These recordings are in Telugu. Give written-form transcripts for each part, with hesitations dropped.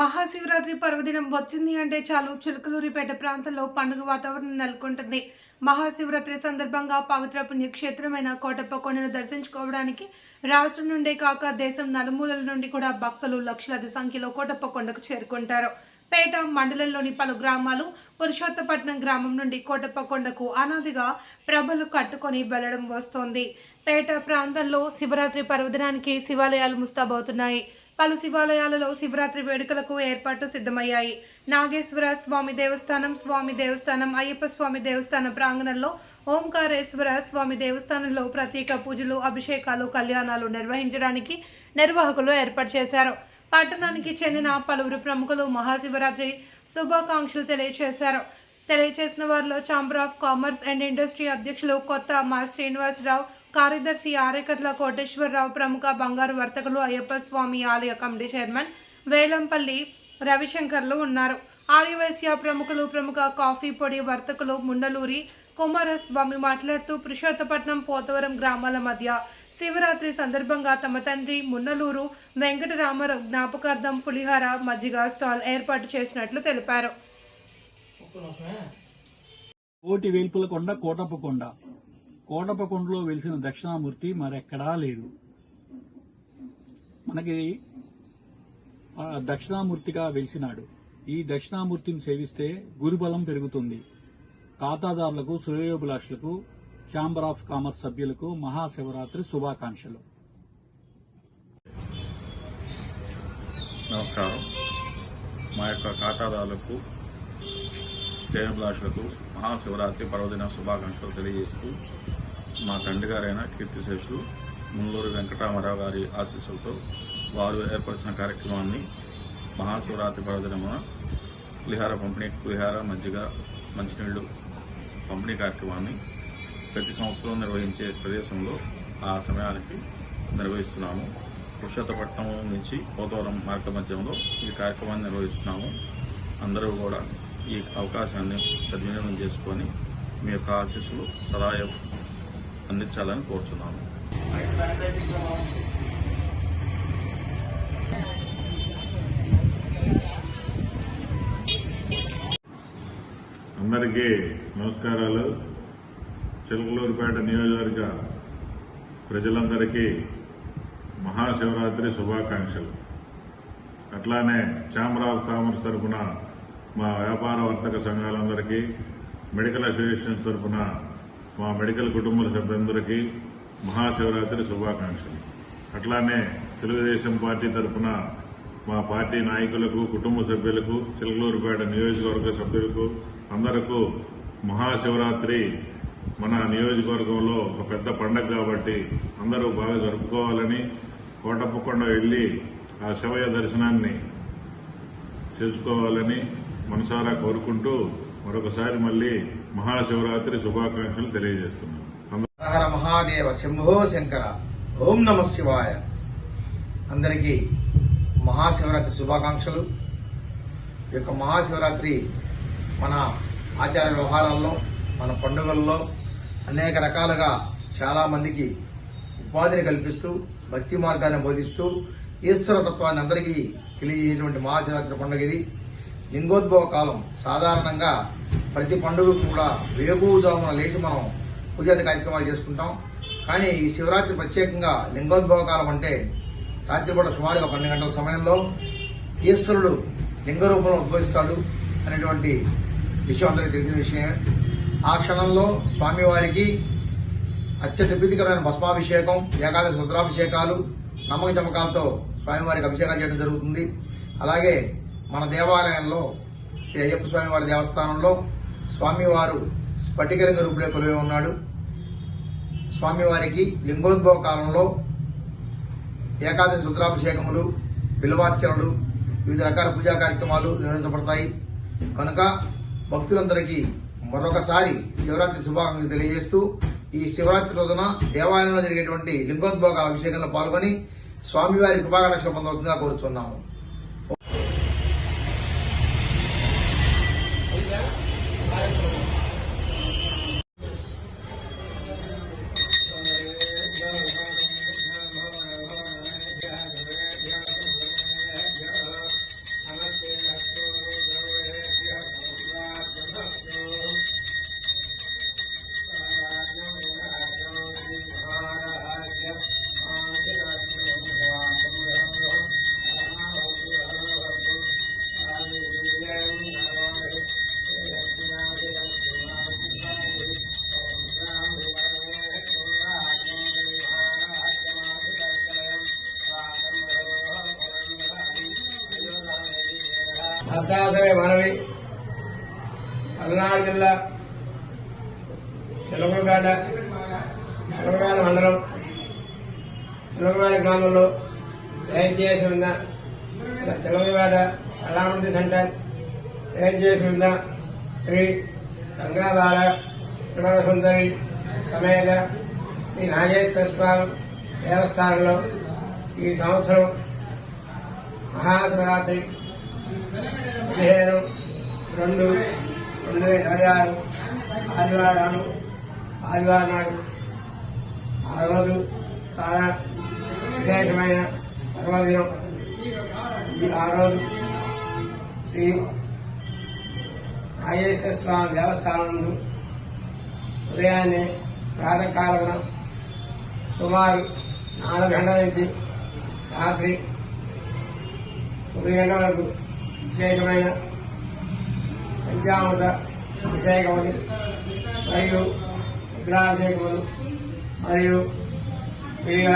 మహాశివరాత్రి పర్వదినం వచ్చింది అంటే చాలు చిలుకలూరిపేట ప్రాంతంలో పండుగ వాతావరణం నెలకొంటుంది. మహాశివరాత్రి సందర్భంగా పవిత్ర పుణ్యక్షేత్రమైన కోటప్ప కొండను దర్శించుకోవడానికి రాష్ట్రం నుండే కాక దేశం నలుమూలల నుండి కూడా భక్తులు లక్షలాది సంఖ్యలో కోటప్ప కొండకు చేరుకుంటారు. పేట మండలంలోని పలు గ్రామాలు పురుషోత్తపట్నం గ్రామం నుండి కోటప్ప కొండకు అనాదిగా ప్రభలు కట్టుకొని వెళ్లడం వస్తోంది. పేట ప్రాంతంలో శివరాత్రి పర్వదినానికి శివాలయాలు ముస్తాబవుతున్నాయి. పలు శివాలయాలలో శివరాత్రి వేడుకలకు ఏర్పాట్లు సిద్ధమయ్యాయి. నాగేశ్వర స్వామి దేవస్థానం, అయ్యప్ప స్వామి దేవస్థానం ప్రాంగణంలో ఓంకారేశ్వర స్వామి దేవస్థానంలో ప్రత్యేక పూజలు, అభిషేకాలు, కళ్యాణాలు నిర్వహించడానికి నిర్వాహకులు ఏర్పాటు చేశారు. పట్టణానికి చెందిన పలువురు ప్రముఖులు మహాశివరాత్రి శుభాకాంక్షలు తెలియజేసిన వారిలో chamber of commerce and industry అధ్యక్షులు కొత్త మా శ్రీనివాసరావు, కార్యదర్శి ఆరేకట్ల కోటేశ్వరరావు, ప్రముఖ బంగారు వర్తకులు, అయ్యప్ప స్వామి ఆలయ కమిటీ చైర్మన్ వేలంపల్లి రవిశంకర్లు ఉన్నారు. ఆర్యవైశ్య ప్రముఖులు, ప్రముఖ కాఫీ పొడి వర్తకులు ముండలూరి కుమారస్వామి మాట్లాడుతూ పురుషోత్తపట్నం, పోతవరం గ్రామాల మధ్య శివరాత్రి సందర్భంగా తమ తండ్రి మున్నలూరు వెంకటరామారావు జ్ఞాపకార్థం పులిహార, మజ్జిగ స్టాల్ ఏర్పాటు చేసినట్లు తెలిపారు. కోటి వేల్పుల కొండ కోటప్పకొండ. కోటప్పకొండలో వెలిసిన దక్షిణామూర్తి మరెక్కడా లేదు. మనకి దక్షిణామూర్తిగా వెలిసినాడు. ఈ దక్షిణామూర్తిని సేవిస్తే గురుబలం పెరుగుతుంది. ఖాతాదారులకు, శ్రేయోభిలాషులకు, ఛాంబర్ ఆఫ్ కామర్స్ సభ్యులకు మహాశివరాత్రి శుభాకాంక్షలు. నమస్కారం. మా యొక్క ఖాతాదారులకు, శ్రేయోభిలాషులకు మహాశివరాత్రి పర్వదిన శుభాకాంక్షలు తెలియజేస్తూ మా తండ్రి గారైన కీర్తిశేషులు మున్నూరు వెంకటరామారావు గారి ఆశీస్సులతో వారు ఏర్పరిచిన కార్యక్రమాన్ని మహాశివరాత్రి పర్వదినమున పులిహార, మజ్జిగ, మంచినీళ్లు పంపిణీ కార్యక్రమాన్ని ప్రతి సంవత్సరం నిర్వహించే ప్రదేశంలో ఆ సమయానికి నిర్వహిస్తున్నాము. పురుషోత్తపట్నం నుంచి పోతవరం మార్గ మధ్యంలో ఈ కార్యక్రమాన్ని నిర్వహిస్తున్నాము. అందరూ కూడా ఈ అవకాశాన్ని సద్వినియోగం చేసుకొని మీ యొక్క ఆశీస్సులు సదా అందించాలని కోరుచున్నాము. అందరికీ నమస్కారాలు. చిలుకలూరిపేట నియోజకవర్గ ప్రజలందరికీ మహాశివరాత్రి శుభాకాంక్షలు. అట్లానే ఛాంబర్ ఆఫ్ కామర్స్ తరఫున మా వ్యాపార వర్తక సంఘాలందరికీ, మెడికల్ అసోసియేషన్స్ తరఫున మా మెడికల్ కుటుంబ సభ్యులందరికీ మహాశివరాత్రి శుభాకాంక్షలు. అట్లానే తెలుగుదేశం పార్టీ తరఫున మా పార్టీ నాయకులకు, కుటుంబ సభ్యులకు, చిలుకలూరిపేట నియోజకవర్గ సభ్యులకు అందరికీ మహాశివరాత్రి మన నియోజకవర్గంలో ఒక పెద్ద పండగ కాబట్టి అందరూ బాగా జరుపుకోవాలని, కోటప్పకొండ వెళ్లి ఆ శివయ్య దర్శనాన్ని చేసుకోవాలని మనసారా కోరుకుంటూ మరొకసారి మళ్లీ మహాశివరాత్రి శుభాకాంక్షలు తెలియజేస్తున్నాను. హర మహాదేవ శంభో శంకర. ఓం నమ శివాయ. అందరికీ మహాశివరాత్రి శుభాకాంక్షలు. ఈ యొక్క మహాశివరాత్రి మన ఆచార వ్యవహారాల్లో, మన పండుగల్లో అనేక రకాలుగా చాలా మందికి ఉపాధిని కల్పిస్తూ, భక్తి మార్గాన్ని బోధిస్తూ, ఈశ్వర తత్వాన్ని అందరికీ తెలియజేసేటువంటి మహాశివరాత్రి పండుగ ఇది. లింగోద్భవ కాలం. సాధారణంగా ప్రతి పండుగకు కూడా వేకువజామున లేచి మనం పూజాది కార్యక్రమాలు చేసుకుంటాం. కానీ ఈ శివరాత్రి ప్రత్యేకంగా లింగోద్భవ కాలం అంటే రాత్రిపూట సుమారుగా 12 గంటల సమయంలో ఈశ్వరుడు లింగ రూపంలో ఉద్భవిస్తాడు అనేటువంటి విషయం అందరికీ తెలిసిన విషయమే. ఆ క్షణంలో స్వామివారికి అత్యంత ప్రీతికరమైన భస్మాభిషేకం, ఏకాదశి రుద్రాభిషేకాలు, నమ్మక చమకాలతో స్వామివారికి అభిషేకాలు చేయడం జరుగుతుంది. అలాగే మన దేవాలయంలో శ్రీ అయ్యప్ప స్వామివారి దేవస్థానంలో స్వామివారు స్ఫటికలింగ రూపుడే కొలువై ఉన్నాడు. స్వామివారికి లింగోద్భవ కాలంలో ఏకాదశి రుద్రాభిషేకములు, బిల్వార్చనలు, వివిధ రకాల పూజా కార్యక్రమాలు నిర్వహించబడతాయి. కనుక భక్తులందరికీ మరొకసారి శివరాత్రి శుభాకాంక్షలు తెలియజేస్తూ, ఈ శివరాత్రి రోజున దేవాలయంలో జరిగేటువంటి లింగోద్భవ అభిషేకంలో పాల్గొని స్వామివారి కృపాకటాక్ష పొందవలసిందిగా కోరుచున్నాము. అర్ధరాత్రి మనవి పల్నాడు జిల్లా చిలకలపేట మండలం చిలకలపేట గ్రామంలో దయచేసి ఉన్న చిలకలపేట కళామంది సెంటర్ దయచేసి ఉన్న శ్రీ గంగాబాల త్రిపుర సుందరి సమేత శ్రీ నాగేశ్వర స్వామి దేవస్థానంలో ఈ సంవత్సరం మహాశివరాత్రి 15/2/2026 ఆదివారం నాడు ఆ రోజు చాలా విశేషమైన పర్వదినం. ఆ రోజు శ్రీ నాగేశ్వర స్వామి దేవస్థానం ఉదయాన్నే ప్రాతకాలమున సుమారు 4 గంటల నుంచి రాత్రి 9 గంటల వరకు విశేషమైన పంచామృత అభిషేకములు మరియు రుద్రాభిషేకములు మరియు విడిగా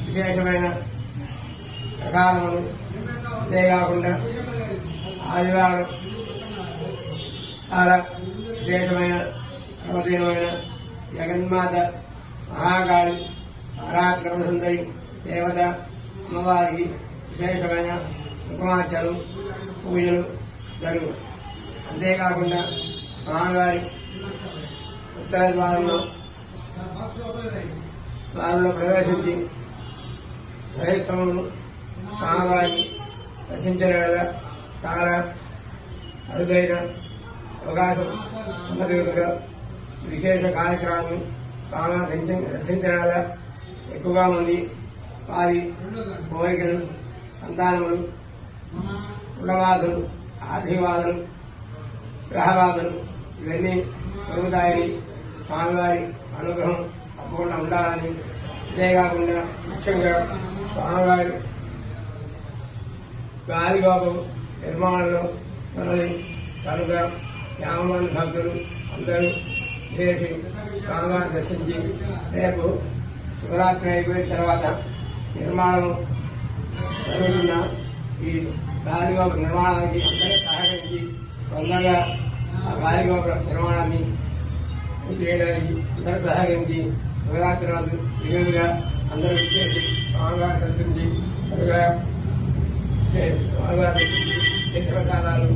విశేషమైన ప్రసాదములు. అంతేకాకుండా ఆదివారం చాలా విశేషమైన పర్వదీనమైన జగన్మాత మహాకాళి పరాక్రమ సుందరి దేవత అమ్మవారికి విశేషమైన కుంకుమార్చనలు పూజలు జరుగు. అంతేకాకుండా స్వామివారి ఉత్తర ద్వారంలో ప్రవేశించి దైవస్థములను స్వామివారిని దర్శించిన చాలా అరుదైన అవకాశం ఉన్నది కనుక విశేష కార్యక్రమాలను స్వామివారిని దర్శించిన ఎక్కువగా మంది వారి కోరికలు, సంతానములు, కులబాధలు, ఆర్థికబాధలు, గ్రహబాధలు ఇవన్నీ కలుగుతాయని స్వామివారి అనుగ్రహం తప్పకుండా ఉండాలని, అంతేకాకుండా ముఖ్యంగా స్వామివారి గాలిగోపం నిర్మాణంలో ఉన్నది కనుక యామని భక్తులు అందరూ చేసి స్వామివారిని దర్శించి రేపు శివరాత్రి అయిపోయిన తర్వాత నిర్మాణం జరుగుతున్న ఈ గాలిగోపుర నిర్మాణానికి అందరూ సహకరించి తొందరగా ఆ గాలిగోపుర నిర్మాణాన్ని పూర్తి చేయడానికి అందరూ సహకరించి శివరాత్రి రోజు విలువగా అందరూ చేసి స్వామివారిని దర్శించి స్వామివారిని దర్శించి ప్రసాదాలు